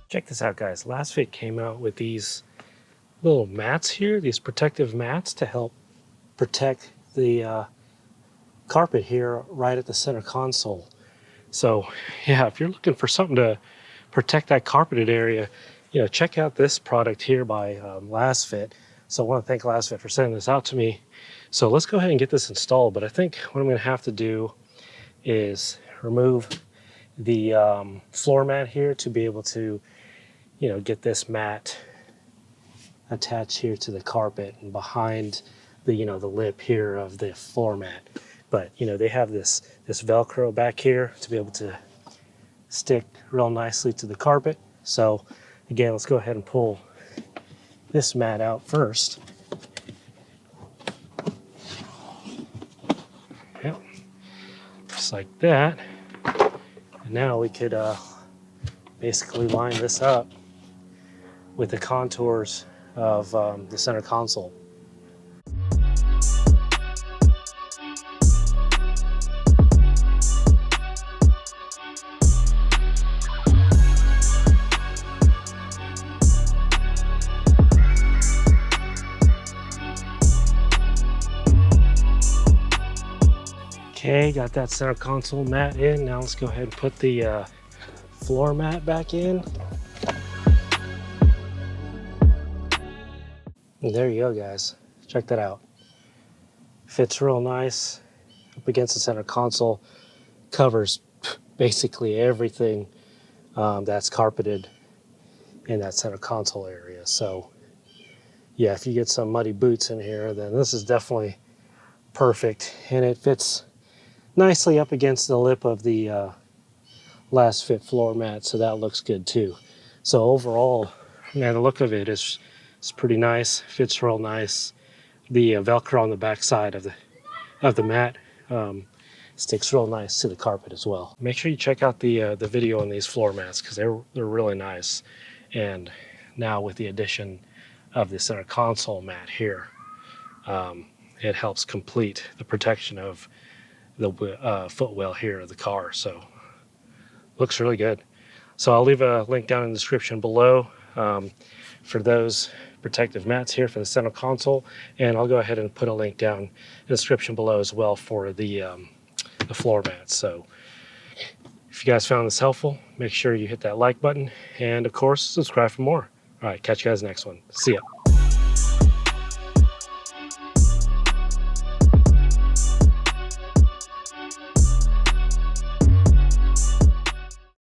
Check this out, guys. LASFIT came out with these little mats here, these protective mats to help protect the carpet here right at the center console. So yeah, if you're looking for something to protect that carpeted area, check out this product here by LASFIT. So I want to thank LASFIT for sending this out to me. So let's go ahead and get this installed. But I think what I'm going to have to do is remove the floor mat here to be able to, get this mat attached here to the carpet and behind the, the lip here of the floor mat. But, they have this Velcro back here to be able to stick real nicely to the carpet. So again, let's go ahead and pull this mat out first. Yep. Just like that. And now we could basically line this up with the contours of the center console. Okay, got that center console mat in. Now let's go ahead and put the floor mat back in. And there you go, guys. Check that out. Fits real nice up against the center console. Covers basically everything that's carpeted in that center console area. So yeah, if you get some muddy boots in here, then this is definitely perfect. And it fits nicely up against the lip of the LASFIT floor mat, so that looks good too. So overall, man, the look of it is pretty nice. Fits real nice. The Velcro on the back side of the mat sticks real nice to the carpet as well. Make sure you check out the video on these floor mats because they're really nice. And now with the addition of the center console mat here, it helps complete the protection of the footwell here of the car. So looks really good. So I'll leave a link down in the description below for those protective mats here for the center console, and I'll go ahead and put a link down in the description below as well for the floor mats. So if you guys found this helpful, make sure you hit that like button and of course subscribe for more. All right, catch you guys next one. See ya.